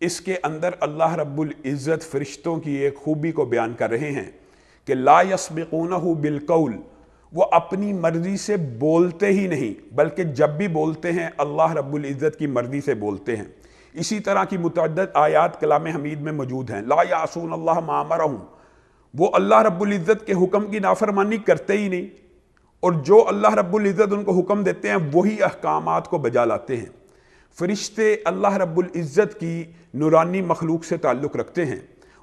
اس کے اندر اللہ رب العزت فرشتوں کی ایک خوبی کو بیان کر رہے ہیں کہ لا یسبقونہ بالقول، وہ اپنی مرضی سے بولتے ہی نہیں بلکہ جب بھی بولتے ہیں اللہ رب العزت کی مرضی سے بولتے ہیں۔ اسی طرح کی متعدد آیات کلام حمید میں موجود ہیں۔ لا یعصون اللہ ما امرہم، وہ اللہ رب العزت کے حکم کی نافرمانی کرتے ہی نہیں، اور جو اللہ رب العزت ان کو حکم دیتے ہیں وہی احکامات کو بجا لاتے ہیں۔ فرشتے اللہ رب العزت کی نورانی مخلوق سے تعلق رکھتے ہیں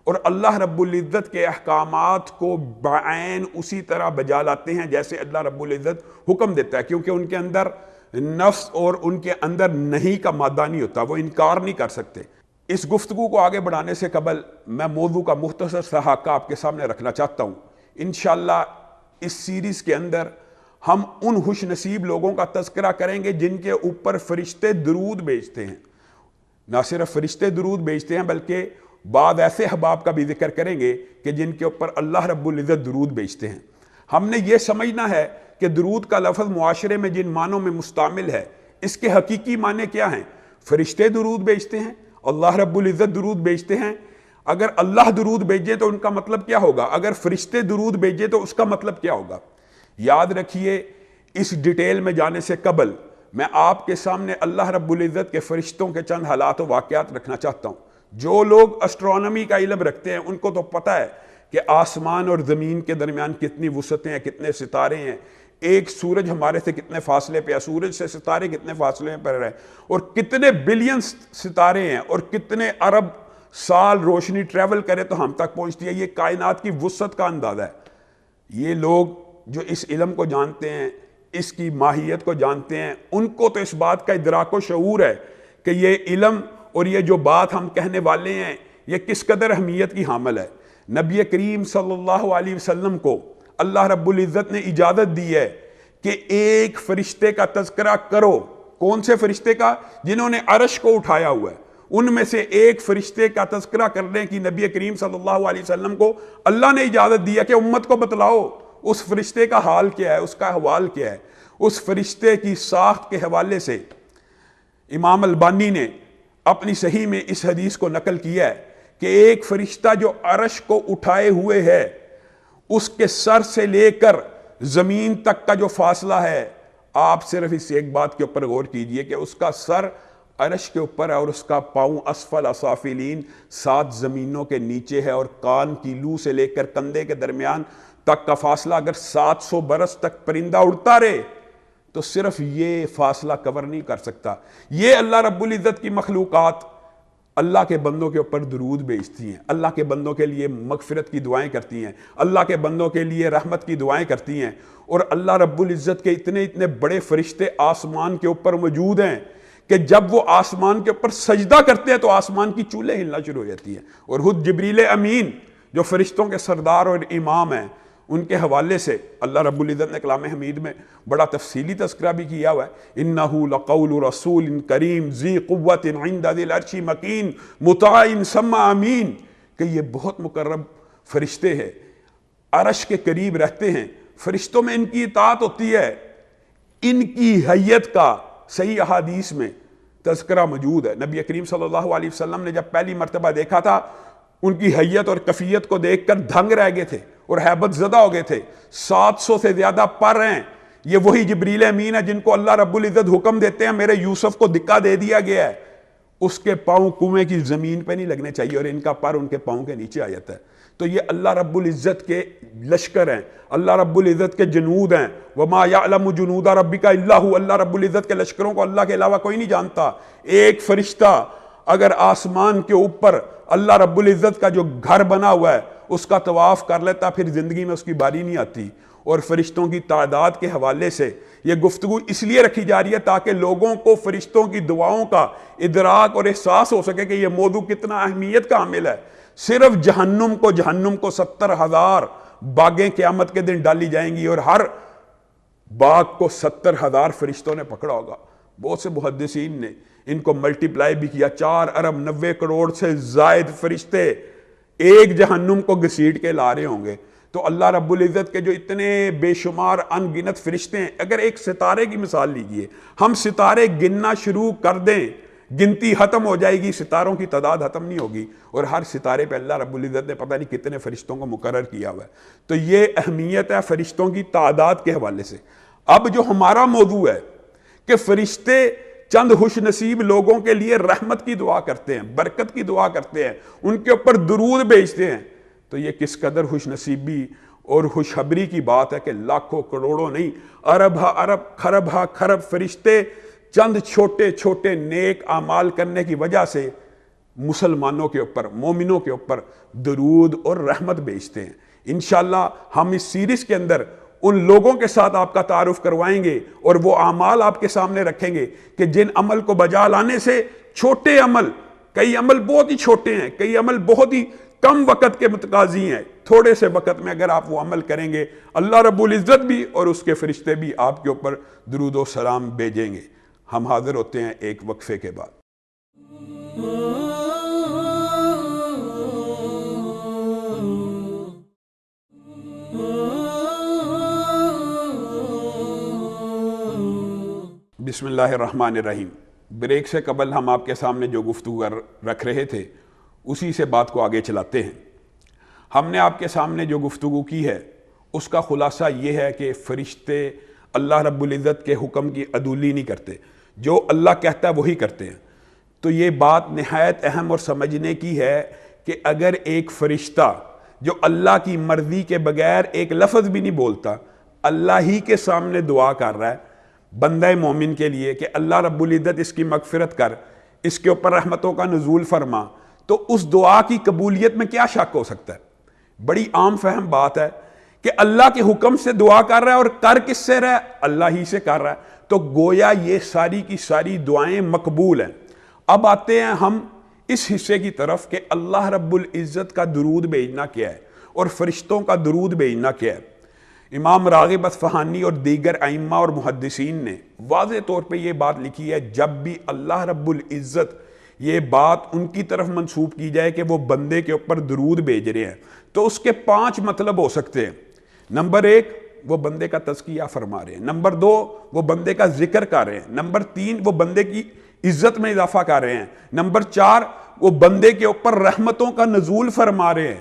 اور اللہ رب العزت کے احکامات کو بعین اسی طرح بجا لاتے ہیں جیسے اللہ رب العزت حکم دیتا ہے، کیونکہ ان کے اندر نفس اور ان کے اندر نہیں کا مادہ نہیں ہوتا، وہ انکار نہیں کر سکتے۔ اس گفتگو کو آگے بڑھانے سے قبل میں موضوع کا مختصر سا خاکہ آپ کے سامنے رکھنا چاہتا ہوں۔ انشاءاللہ اس سیریز کے اندر ہم ان خوش نصیب لوگوں کا تذکرہ کریں گے جن کے اوپر فرشتے درود بھیجتے ہیں۔ نہ صرف فرشتے درود بھیجتے ہیں بلکہ بعض ایسے احباب کا بھی ذکر کریں گے کہ جن کے اوپر اللہ رب العزت درود بھیجتے ہیں۔ ہم نے یہ سمجھنا ہے کہ درود کا لفظ معاشرے میں جن معنوں میں مستعمل ہے اس کے حقیقی معنی کیا ہیں؟ فرشتے درود بھیجتے ہیں، اللہ رب العزت درود بھیجتے ہیں۔ اگر اللہ درود بھیجے تو ان کا مطلب کیا ہوگا؟ اگر فرشتے درود بھیجے تو اس کا مطلب کیا ہوگا؟ یاد رکھیے، اس ڈیٹیل میں جانے سے قبل میں آپ کے سامنے اللہ رب العزت کے فرشتوں کے چند حالات و واقعات رکھنا چاہتا ہوں۔ جو لوگ اسٹرونومی کا علم رکھتے ہیں ان کو تو پتہ ہے کہ آسمان اور زمین کے درمیان کتنی وسعتیں ہیں، کتنے ستارے ہیں، ایک سورج ہمارے سے کتنے فاصلے پہ ہے، سورج سے ستارے کتنے فاصلے پر ہیں، اور کتنے بلین ستارے ہیں، اور کتنے ارب سال روشنی ٹریول کرے تو ہم تک پہنچتی ہے۔ یہ کائنات کی وسعت کا اندازہ ہے۔ یہ لوگ جو اس علم کو جانتے ہیں، اس کی ماہیت کو جانتے ہیں، ان کو تو اس بات کا ادراک و شعور ہے کہ یہ علم اور یہ جو بات ہم کہنے والے ہیں یہ کس قدر اہمیت کی حامل ہے۔ نبی کریم صلی اللہ علیہ وسلم کو اللہ رب العزت نے اجازت دی ہے کہ ایک فرشتے کا تذکرہ کرو۔ کون سے فرشتے کا؟ جنہوں نے عرش کو اٹھایا ہوا ہے، ان میں سے ایک فرشتے کا تذکرہ کرنے کی نبی کریم صلی اللہ علیہ وسلم کو اللہ نے اجازت دی ہے کہ امت کو بتلاؤ اس فرشتے کا حال کیا ہے، اس کا احوال کیا ہے۔ اس فرشتے کی ساخت کے حوالے سے امام البانی نے اپنی صحیح میں اس حدیث کو نقل کیا ہے کہ ایک فرشتہ جو عرش کو اٹھائے ہوئے ہے، اس کے سر سے لے کر زمین تک کا جو فاصلہ ہے، آپ صرف اس ایک بات کے اوپر غور کیجئے کہ اس کا سر عرش کے اوپر ہے اور اس کا پاؤں اسفل اسافلین 7 زمینوں کے نیچے ہے، اور کان کی لو سے لے کر کندھے کے درمیان تک کا فاصلہ اگر 700 برس تک پرندہ اڑتا رہے تو صرف یہ فاصلہ کور نہیں کر سکتا۔ یہ اللہ رب العزت کی مخلوقات اللہ کے بندوں کے اوپر درود بھیجتی ہیں، اللہ کے بندوں کے لیے مغفرت کی دعائیں کرتی ہیں، اللہ کے بندوں کے لیے رحمت کی دعائیں کرتی ہیں، اور اللہ رب العزت کے اتنے بڑے فرشتے آسمان کے اوپر موجود ہیں کہ جب وہ آسمان کے اوپر سجدہ کرتے ہیں تو آسمان کی چولیں ہلنا شروع ہو جاتی ہیں۔ اور خود جبریل امین جو فرشتوں کے سردار اور امام ہیں، ان کے حوالے سے اللہ رب العزت نے کلام حمید میں بڑا تفصیلی تذکرہ بھی کیا ہوا ہے۔ اِنَّهُ لَقَوْلُ رَسُولٍ كَرِيمٍ ذِي قُوَّةٍ عِنْدَ ذِي الْعَرْشِ مَكِينٍ مُطَاعٍ ثَمَّ أَمِينٍ، کہ یہ بہت مقرب فرشتے ہیں، عرش کے قریب رہتے ہیں، فرشتوں میں ان کی اطاعت ہوتی ہے۔ ان کی حیت کا صحیح احادیث میں تذکرہ موجود ہے۔ نبی کریم صلی اللہ علیہ وسلم نے جب پہلی مرتبہ دیکھا تھا، ان کی حیت اور کفیت کو دیکھ کر دھنگ رہ گئے تھے اور حیبت زدہ ہو گئے تھے۔ 700 سے زیادہ پر ہیں۔ یہ وہی جبریل امین ہے جن کو اللہ رب العزت حکم دیتے ہیں میرے یوسف کو دکا دے دیا گیا ہے، اس کے پاؤں کنویں کی زمین پہ نہیں لگنے چاہیے، اور ان کا پر ان کے پاؤں کے نیچے آ جاتا ہے۔ تو یہ اللہ رب العزت کے لشکر ہیں، اللہ رب العزت کے جنود ہیں۔ وَمَا يَعْلَمُ جُنُودَ رَبِّكَ إِلَّا هُوَ، اللہ رب العزت کے لشکروں کو اللہ کے علاوہ کوئی نہیں جانتا۔ ایک فرشتہ اگر آسمان کے اوپر اللہ رب العزت کا جو گھر بنا ہوا ہے اس کا طواف کر لیتا، پھر زندگی میں اس کی باری نہیں آتی۔ اور فرشتوں کی تعداد کے حوالے سے یہ گفتگو اس لیے رکھی جا رہی ہے تاکہ لوگوں کو فرشتوں کی دعاؤں کا ادراک اور احساس ہو سکے کہ یہ موضوع کتنا اہمیت کا حامل ہے۔ صرف جہنم کو 70,000 باغیں قیامت کے دن ڈالی جائیں گی، اور ہر باغ کو 70,000 فرشتوں نے پکڑا ہوگا۔ بہت سے محدثین نے ان کو ملٹیپلائی بھی کیا، 4 ارب 90 کروڑ سے زائد فرشتے ایک جہنم کو گھسیٹ کے لا رہے ہوں گے۔ تو اللہ رب العزت کے جو اتنے بے شمار ان گنت فرشتے ہیں، اگر ایک ستارے کی مثال لیجئے، ہم ستارے گننا شروع کر دیں گنتی ختم ہو جائے گی، ستاروں کی تعداد ختم نہیں ہوگی، اور ہر ستارے پہ اللہ رب العزت نے پتہ نہیں کتنے فرشتوں کو مقرر کیا ہوا ہے۔ تو یہ اہمیت ہے فرشتوں کی تعداد کے حوالے سے۔ اب جو ہمارا موضوع ہے کہ فرشتے چند خوش نصیب لوگوں کے لیے رحمت کی دعا کرتے ہیں، برکت کی دعا کرتے ہیں، ان کے اوپر درود بھیجتے ہیں، تو یہ کس قدر خوش نصیبی اور خوشخبری کی بات ہے کہ لاکھوں کروڑوں نہیں، ارب ہا ارب، خرب ہا خرب فرشتے چند چھوٹے چھوٹے نیک اعمال کرنے کی وجہ سے مسلمانوں کے اوپر، مومنوں کے اوپر درود اور رحمت بھیجتے ہیں۔ انشاءاللہ ہم اس سیریز کے اندر ان لوگوں کے ساتھ آپ کا تعارف کروائیں گے اور وہ اعمال آپ کے سامنے رکھیں گے کہ جن عمل کو بجا لانے سے چھوٹے عمل، کئی عمل بہت ہی چھوٹے ہیں، کئی عمل بہت ہی کم وقت کے متقاضی ہیں، تھوڑے سے وقت میں اگر آپ وہ عمل کریں گے اللہ رب العزت بھی اور اس کے فرشتے بھی آپ کے اوپر درود و سلام بھیجیں گے۔ ہم حاضر ہوتے ہیں ایک وقفے کے بعد۔ بسم اللہ الرحمن الرحیم۔ بریک سے قبل ہم آپ کے سامنے جو گفتگو رکھ رہے تھے اسی سے بات کو آگے چلاتے ہیں۔ ہم نے آپ کے سامنے جو گفتگو کی ہے اس کا خلاصہ یہ ہے کہ فرشتے اللہ رب العزت کے حکم کی عدولی نہیں کرتے، جو اللہ کہتا ہے وہی کرتے ہیں۔ تو یہ بات نہایت اہم اور سمجھنے کی ہے کہ اگر ایک فرشتہ جو اللہ کی مرضی کے بغیر ایک لفظ بھی نہیں بولتا، اللہ ہی کے سامنے دعا کر رہا ہے بندہ مومن کے لیے کہ اللہ رب العزت اس کی مغفرت کر، اس کے اوپر رحمتوں کا نزول فرما، تو اس دعا کی قبولیت میں کیا شک ہو سکتا ہے؟ بڑی عام فہم بات ہے کہ اللہ کے حکم سے دعا کر رہا ہے اور کر کس سے رہا ہے؟ اللہ ہی سے کر رہا ہے، تو گویا یہ ساری کی ساری دعائیں مقبول ہیں۔ اب آتے ہیں ہم اس حصے کی طرف کہ اللہ رب العزت کا درود بھیجنا کیا ہے اور فرشتوں کا درود بھیجنا کیا ہے۔ امام راغب اصفہانی اور دیگر ائمہ اور محدثین نے واضح طور پہ یہ بات لکھی ہے، جب بھی اللہ رب العزت یہ بات ان کی طرف منسوب کی جائے کہ وہ بندے کے اوپر درود بھیج رہے ہیں تو اس کے 5 مطلب ہو سکتے ہیں۔ نمبر 1، وہ بندے کا تزکیہ فرما رہے ہیں۔ نمبر 2، وہ بندے کا ذکر کر رہے ہیں۔ نمبر 3، وہ بندے کی عزت میں اضافہ کر رہے ہیں۔ نمبر 4، وہ بندے کے اوپر رحمتوں کا نزول فرما رہے ہیں۔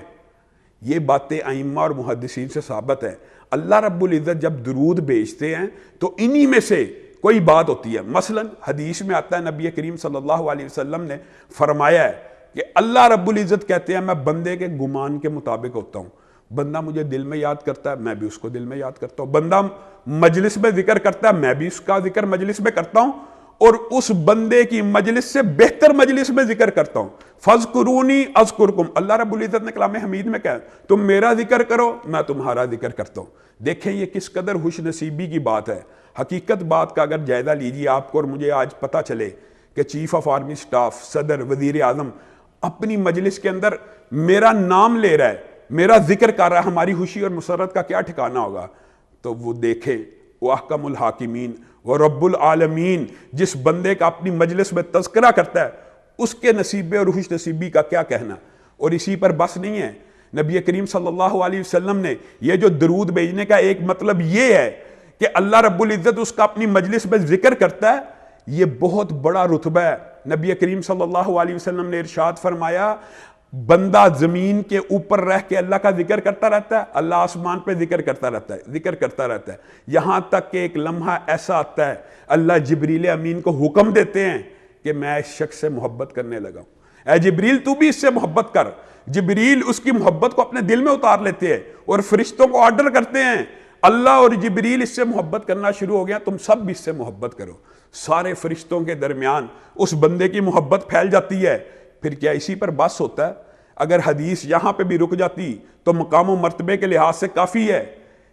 یہ باتیں ائمہ اور محدثین سے ثابت ہے۔ اللہ رب العزت جب درود بھیجتے ہیں تو انہی میں سے کوئی بات ہوتی ہے۔ مثلا حدیث میں آتا ہے نبی کریم صلی اللہ علیہ وسلم نے فرمایا ہے کہ اللہ رب العزت کہتے ہیں میں بندے کے گمان کے مطابق ہوتا ہوں، بندہ مجھے دل میں یاد کرتا ہے میں بھی اس کو دل میں یاد کرتا ہوں، بندہ مجلس میں ذکر کرتا ہے میں بھی اس کا ذکر مجلس میں کرتا ہوں، اور اس بندے کی مجلس سے بہتر مجلس میں ذکر کرتا ہوں۔ فَاذْكُرُونِي أَذْكُرْكُمْ، اللہ رب العزت نے کلام حمید میں کہا تم میرا ذکر کرو میں تمہارا ذکر کرتا ہوں۔ دیکھیں یہ کس قدر خوش نصیبی کی بات ہے۔ حقیقت بات کا اگر جائزہ لیجیے، آپ کو اور مجھے آج پتہ چلے کہ چیف آف آرمی سٹاف، صدر، وزیر اعظم اپنی مجلس کے اندر میرا نام لے رہا ہے، میرا ذکر کر رہا ہے، ہماری خوشی اور مسرت کا کیا ٹھکانہ ہوگا؟ تو وہ دیکھیں وہ احکم الحاکمین وہ رب العالمین جس بندے کا اپنی مجلس میں تذکرہ کرتا ہے اس کے نصیبے اور خوش نصیبی کا کیا کہنا۔ اور اسی پر بس نہیں ہے، نبی کریم صلی اللہ علیہ وسلم نے یہ جو درود بھیجنے کا ایک مطلب یہ ہے کہ اللہ رب العزت اس کا اپنی مجلس میں ذکر کرتا ہے، یہ بہت بڑا رتبہ ہے۔ نبی کریم صلی اللہ علیہ وسلم نے ارشاد فرمایا بندہ زمین کے اوپر رہ کے اللہ کا ذکر کرتا رہتا ہے، اللہ آسمان پہ ذکر کرتا رہتا ہے، ذکر کرتا رہتا ہے، یہاں تک کہ ایک لمحہ ایسا آتا ہے اللہ جبریل امین کو حکم دیتے ہیں کہ میں اس شخص سے محبت کرنے لگا ہوں، اے جبریل تو بھی اس سے محبت کر۔ جبریل اس کی محبت کو اپنے دل میں اتار لیتے ہیں اور فرشتوں کو آرڈر کرتے ہیں اللہ اور جبریل اس سے محبت کرنا شروع ہو گیا، تم سب بھی اس سے محبت کرو۔ سارے فرشتوں کے درمیان اس بندے کی محبت پھیل جاتی ہے۔ پھر کیا اسی پر بس ہوتا ہے؟ اگر حدیث یہاں پہ بھی رک جاتی تو مقام و مرتبے کے لحاظ سے کافی ہے،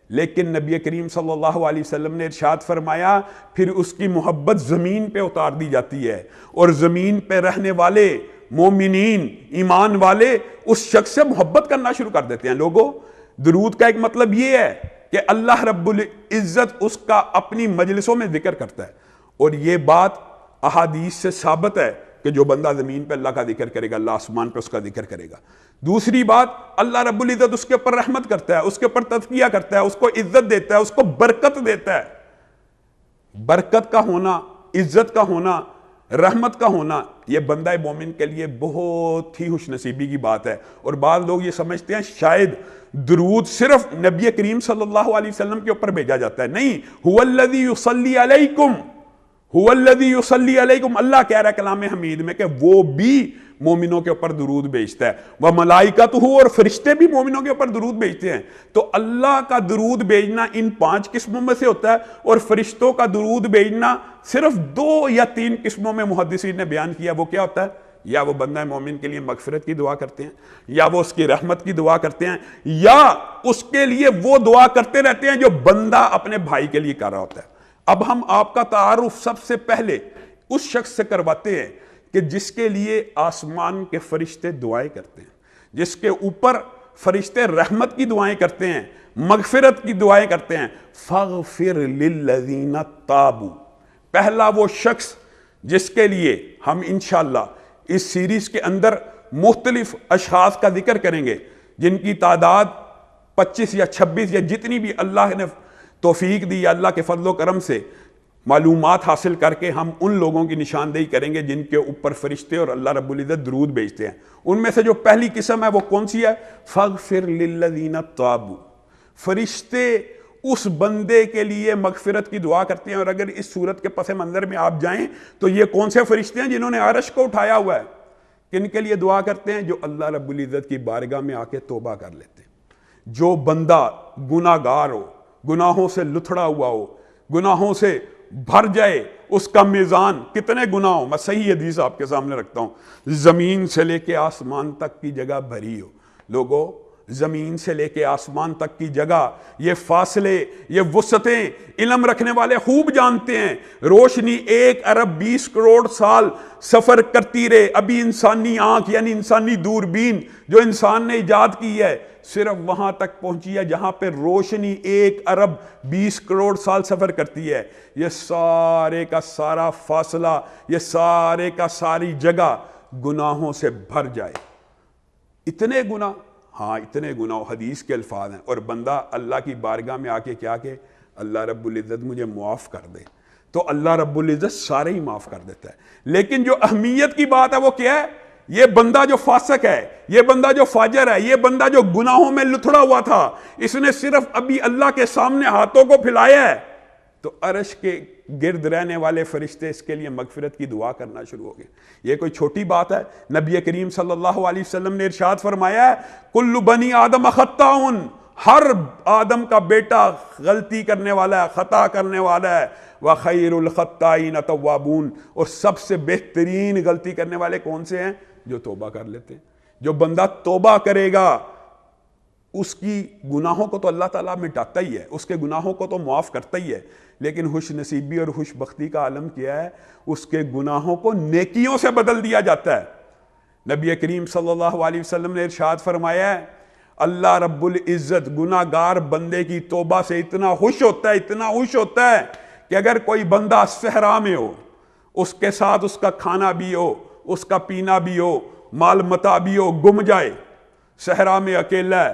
لیکن نبی کریم صلی اللہ علیہ وسلم نے ارشاد فرمایا پھر اس کی محبت زمین پہ اتار دی جاتی ہے اور زمین پہ رہنے والے مومنین ایمان والے اس شخص سے محبت کرنا شروع کر دیتے ہیں۔ لوگوں درود کا ایک مطلب یہ ہے کہ اللہ رب العزت اس کا اپنی مجلسوں میں ذکر کرتا ہے، اور یہ بات احادیث سے ثابت ہے کہ جو بندہ زمین پہ اللہ کا ذکر کرے گا اللہ آسمان پہ اس کا ذکر کرے گا۔ دوسری بات اللہ رب العزت اس کے اوپر رحمت کرتا ہے، اس کے اوپر تزکیہ کرتا ہے، اس کو عزت دیتا ہے، اس کو برکت دیتا ہے۔ برکت کا ہونا، عزت کا ہونا رحمت کا ہونا یہ بندہ مومن کے لیے بہت ہی خوش نصیبی کی بات ہے۔ اور بعض لوگ یہ سمجھتے ہیں شاید درود صرف نبی کریم صلی اللہ علیہ وسلم کے اوپر بھیجا جاتا ہے، نہیں، هو الذی یصلی علیکم، هو الذی یصلی علیکم، اللہ کہہ رہا ہے کلام حمید میں کہ وہ بھی مومنوں کے اوپر درود بھیجتا ہے، وملائکتہ، اور فرشتے بھی مومنوں کے اوپر درود بھیجتے ہیں۔ تو اللہ کا درود بھیجنا ان 5 قسموں میں سے ہوتا ہے، اور فرشتوں کا درود بھیجنا صرف 2 یا 3 قسموں میں محدثین نے بیان کیا۔ وہ کیا ہوتا ہے؟ یا وہ بندہ مومن کے لیے مغفرت کی دعا کرتے ہیں، یا وہ اس کی رحمت کی دعا کرتے ہیں، یا اس کے لیے وہ دعا کرتے رہتے ہیں جو بندہ اپنے بھائی کے لیے کر رہا ہوتا ہے۔ اب ہم آپ کا تعارف سب سے پہلے اس شخص سے کرواتے ہیں کہ جس کے لیے آسمان کے فرشتے دعائیں کرتے ہیں، جس کے اوپر فرشتے رحمت کی دعائیں کرتے ہیں، مغفرت کی دعائیں کرتے ہیں۔ فاغفر للذین تابوا، پہلا وہ شخص جس کے لیے ہم انشاءاللہ اس سیریز کے اندر مختلف اشخاص کا ذکر کریں گے، جن کی تعداد 25 یا 26 یا جتنی بھی اللہ نے توفیق دی، یا اللہ کے فضل و کرم سے معلومات حاصل کر کے ہم ان لوگوں کی نشاندہی کریں گے جن کے اوپر فرشتے اور اللہ رب العزت درود بھیجتے ہیں۔ ان میں سے جو پہلی قسم ہے وہ کون سی ہے؟ فاغفر للذین تابوا، فرشتے اس بندے کے لیے مغفرت کی دعا کرتے ہیں۔ اور اگر اس صورت کے پس منظر میں آپ جائیں تو یہ کون سے فرشتے ہیں جنہوں نے عرش کو اٹھایا ہوا ہے؟ کن کے لیے دعا کرتے ہیں؟ جو اللہ رب العزت کی بارگاہ میں آ کے توبہ کر لیتے ہیں۔ جو بندہ گناہ گار ہو، گناہوں سے لتھڑا ہوا ہو، گناہوں سے بھر جائے، اس کا میزان کتنے گناہ ہو، میں صحیح حدیث آپ کے سامنے رکھتا ہوں، زمین سے لے کے آسمان تک کی جگہ بھری ہو۔ لوگوں، زمین سے لے کے آسمان تک کی جگہ، یہ فاصلے، یہ وسعتیں علم رکھنے والے خوب جانتے ہیں۔ روشنی 1 ارب 20 کروڑ سال سفر کرتی رہے، ابھی انسانی آنکھ یعنی انسانی دوربین جو انسان نے ایجاد کی ہے صرف وہاں تک پہنچی ہے جہاں پہ روشنی 1 ارب 20 کروڑ سال سفر کرتی ہے۔ یہ سارے کا سارا فاصلہ، یہ سارے کا ساری جگہ گناہوں سے بھر جائے۔ اتنے گناہ، ہاں اتنے گناہ، حدیث کے الفاظ ہیں، اور بندہ اللہ کی بارگاہ میں آ کے کیا کہ اللہ رب العزت مجھے معاف کر دے، تو اللہ رب العزت سارے ہی معاف کر دیتا ہے۔ لیکن جو اہمیت کی بات ہے وہ کیا ہے؟ یہ بندہ جو فاسق ہے، یہ بندہ جو فاجر ہے، یہ بندہ جو گناہوں میں لتھڑا ہوا تھا، اس نے صرف ابھی اللہ کے سامنے ہاتھوں کو پھیلایا ہے تو عرش کے گرد رہنے والے فرشتے اس کے لیے مغفرت کی دعا کرنا شروع ہو گئے۔ یہ کوئی چھوٹی بات ہے؟ نبی کریم صلی اللہ علیہ وسلم نے ارشاد فرمایا ہے، کل بنی آدم خطاؤن، ہر آدم کا بیٹا غلطی کرنے والا ہے، خطا کرنے والا ہے، وَخَيْرُ الْخَطَّائِينَ تَوَّابُونَ، اور سب سے بہترین غلطی کرنے والے کون سے ہیں؟ جو توبہ کر لیتے ہیں۔ جو بندہ توبہ کرے گا اس کی گناہوں کو تو اللہ تعالیٰ مٹاتا ہی ہے، اس کے گناہوں کو تو معاف کرتا ہی ہے، لیکن خوش نصیبی اور خوش بختی کا عالم کیا ہے؟ اس کے گناہوں کو نیکیوں سے بدل دیا جاتا ہے۔ نبی کریم صلی اللہ علیہ وسلم نے ارشاد فرمایا ہے، اللہ رب العزت گناہ گار بندے کی توبہ سے اتنا خوش ہوتا ہے، اتنا خوش ہوتا ہے کہ اگر کوئی بندہ صحرا میں ہو، اس کے ساتھ اس کا کھانا بھی ہو، اس کا پینا بھی ہو، مال متاع بھی ہو، گم جائے، صحرا میں اکیلا ہے،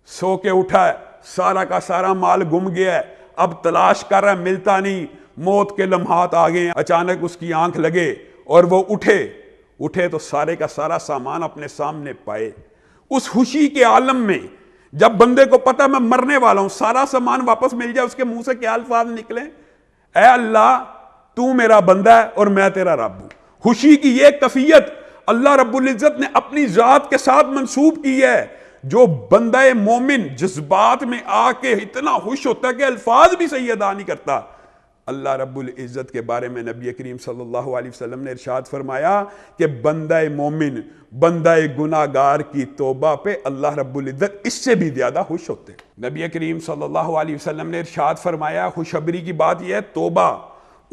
سو کے اٹھا ہے، سارا کا سارا مال گم گیا ہے، اب تلاش کر رہا ہے، ملتا نہیں، موت کے لمحات آ گئے ہیں، اچانک اس کی آنکھ لگے اور وہ اٹھے تو سارے کا سارا سامان اپنے سامنے پائے۔ اس خوشی کے عالم میں جب بندے کو پتہ میں مرنے والا ہوں، سارا سامان واپس مل جائے، اس کے منہ سے کیا الفاظ نکلیں؟ اے اللہ تو میرا بندہ ہے اور میں تیرا رب ہوں۔ خوشی کی یہ کیفیت اللہ رب العزت نے اپنی ذات کے ساتھ منسوب کی ہے۔ جو بندہ مومن جذبات میں آ کے اتنا خوش ہوتا ہے کہ الفاظ بھی صحیح ادا نہیں کرتا، اللہ رب العزت کے بارے میں نبی کریم صلی اللہ علیہ وسلم نے ارشاد فرمایا کہ بندہ مومن، بندہ گناہ گار کی توبہ پہ اللہ رب العزت اس سے بھی زیادہ خوش ہوتے ہیں۔ نبی کریم صلی اللہ علیہ وسلم نے ارشاد فرمایا، خوشخبری کی بات یہ ہے، توبہ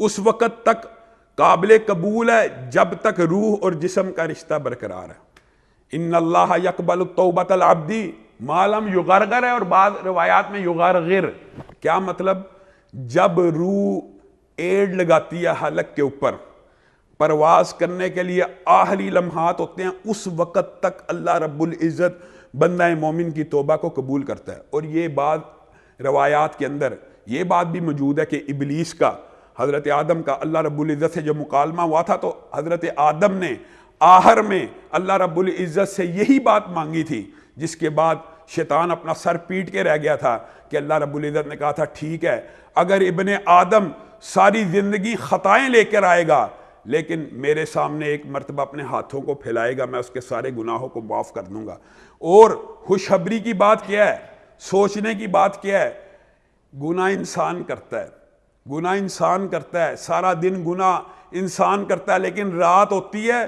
اس وقت تک قابل قبول ہے جب تک روح اور جسم کا رشتہ برقرار ہے۔ ان اللہ یقبل التوبۃ العبد ما لم یغرغر ہے، اور بعض روایات میں یغرغر، کیا مطلب؟ جب روح ایڑ لگاتی ہے حلق کے اوپر، پرواز کرنے کے لیے آخری لمحات ہوتے ہیں، اس وقت تک اللہ رب العزت بندہ مومن کی توبہ کو قبول کرتا ہے۔ اور یہ بات روایات کے اندر یہ بات بھی موجود ہے کہ ابلیس کا حضرت آدم کا اللہ رب العزت سے جو مکالمہ ہوا تھا تو حضرت آدم نے آخر میں اللہ رب العزت سے یہی بات مانگی تھی، جس کے بعد شیطان اپنا سر پیٹ کے رہ گیا تھا کہ اللہ رب العزت نے کہا تھا ٹھیک ہے اگر ابن آدم ساری زندگی خطائیں لے کر آئے گا لیکن میرے سامنے ایک مرتبہ اپنے ہاتھوں کو پھیلائے گا، میں اس کے سارے گناہوں کو معاف کر دوں گا۔ اور خوشخبری کی بات کیا ہے، سوچنے کی بات کیا ہے، گناہ انسان کرتا ہے، گناہ انسان کرتا ہے، سارا دن گناہ انسان کرتا ہے، لیکن رات ہوتی ہے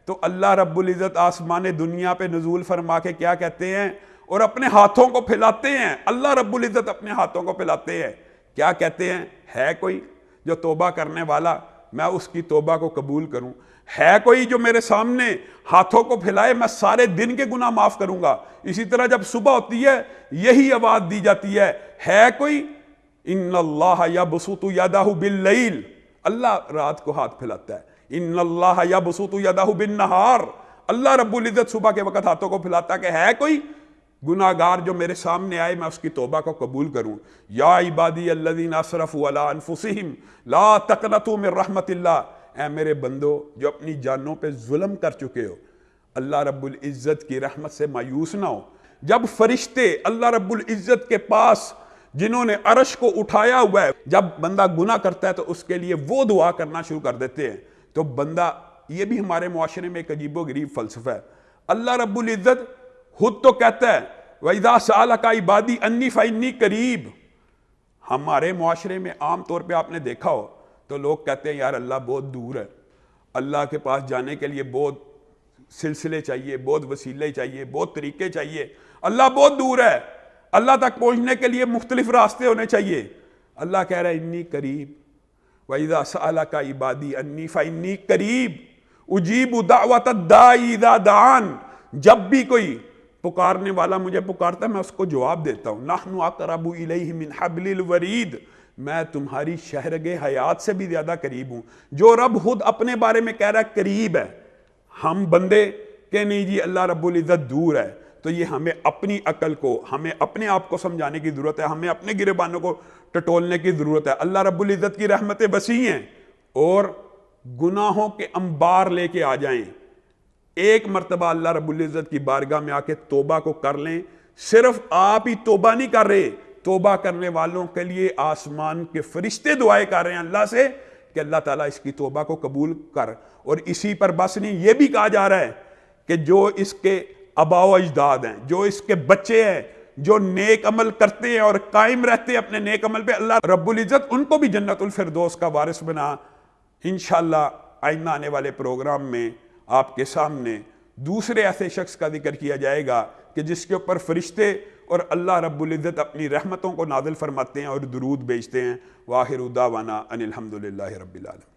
تو اللہ رب العزت آسمان دنیا پہ نزول فرما کے کیا کہتے ہیں، اور اپنے ہاتھوں کو پھیلاتے ہیں۔ اللہ رب العزت اپنے ہاتھوں کو پھیلاتے ہیں، کیا کہتے ہیں، ہے کوئی جو توبہ کرنے والا میں اس کی توبہ کو قبول کروں، ہے کوئی جو میرے سامنے ہاتھوں کو پھیلائے میں سارے دن کے گناہ معاف کروں گا۔ اسی طرح جب صبح ہوتی ہے یہی آواز دی جاتی ہے کوئی، ان اللہ یبسط یدہ باللیل، اللہ رات کو ہاتھ پھیلاتا ہے، ان اللہ یبسط یدہ بالنہار، اللہ رب العزت صبح کے وقت ہاتھوں کو پھیلاتا ہے کہ ہے کوئی گناہگار جو میرے سامنے آئے میں اس کی توبہ کو قبول کروں۔ یا عبادی الذین اسرفوا علی انفسہم لا تقنطوا من رحمت اللہ، اے میرے بندو جو اپنی جانوں پہ ظلم کر چکے ہو، اللہ رب العزت کی رحمت سے مایوس نہ ہو۔ جب فرشتے اللہ رب العزت کے پاس جنہوں نے عرش کو اٹھایا ہوا ہے، جب بندہ گناہ کرتا ہے تو اس کے لیے وہ دعا کرنا شروع کر دیتے ہیں، تو بندہ، یہ بھی ہمارے معاشرے میں ایک عجیب و غریب فلسفہ ہے، اللہ رب العزت خود تو کہتا ہے وَإِذَا سَأَلَكَ عِبَادِي أَنِّي فَإِنِّي قَرِيبٌ۔ ہمارے معاشرے میں عام طور پہ آپ نے دیکھا ہو تو لوگ کہتے ہیں یار اللہ بہت دور ہے، اللہ کے پاس جانے کے لیے بہت سلسلے چاہیے، بہت وسیلے چاہیے، بہت طریقے چاہیے، اللہ بہت دور ہے، اللہ تک پہنچنے کے لیے مختلف راستے ہونے چاہیے۔ اللہ کہہ رہا ہے انی قریب، وَإِذَا سَأَلَكَ عِبَادِي أَنِّي فَإِنِّي قَرِيبٌ أُجِيبُ دَعْوَةَ الدَّاعِ إِذَا دَعَانِ، جب بھی کوئی پکارنے والا مجھے پکارتا ہے میں اس کو جواب دیتا ہوں۔ نَحْنُ أَقْرَبُ إِلَيْهِ مِنْ حَبْلِ الْوَرِيدِ، میں تمہاری شہرگ حیات سے بھی زیادہ قریب ہوں۔ جو رب خود اپنے بارے میں کہہ رہا ہے قریب ہے، ہم بندے کہ نہیں جی اللہ رب العزت دور ہے، تو یہ ہمیں اپنی عقل کو، ہمیں اپنے آپ کو سمجھانے کی ضرورت ہے، ہمیں اپنے گریبانوں کو ٹٹولنے کی ضرورت ہے۔ اللہ رب العزت کی رحمتیں وسیع ہیں، اور گناہوں کے انبار لے کے آ جائیں، ایک مرتبہ اللہ رب العزت کی بارگاہ میں آ کے توبہ کو کر لیں۔ صرف آپ ہی توبہ نہیں کر رہے، توبہ کرنے والوں کے لیے آسمان کے فرشتے دعائیں کر رہے ہیں اللہ سے کہ اللہ تعالیٰ اس کی توبہ کو قبول کر۔ اور اسی پر بس نہیں، یہ بھی کہا جا رہا ہے کہ جو اس کے آباء و اجداد ہیں، جو اس کے بچے ہیں، جو نیک عمل کرتے ہیں اور قائم رہتے ہیں اپنے نیک عمل پہ، اللہ رب العزت ان کو بھی جنت الفردوس کا وارث بنا۔ انشاءاللہ آئندہ آنے والے پروگرام میں آپ کے سامنے دوسرے ایسے شخص کا ذکر کیا جائے گا کہ جس کے اوپر فرشتے اور اللہ رب العزت اپنی رحمتوں کو نازل فرماتے ہیں اور درود بھیجتے ہیں۔ وآخر دعوانا ان الحمدللہ رب العالمین۔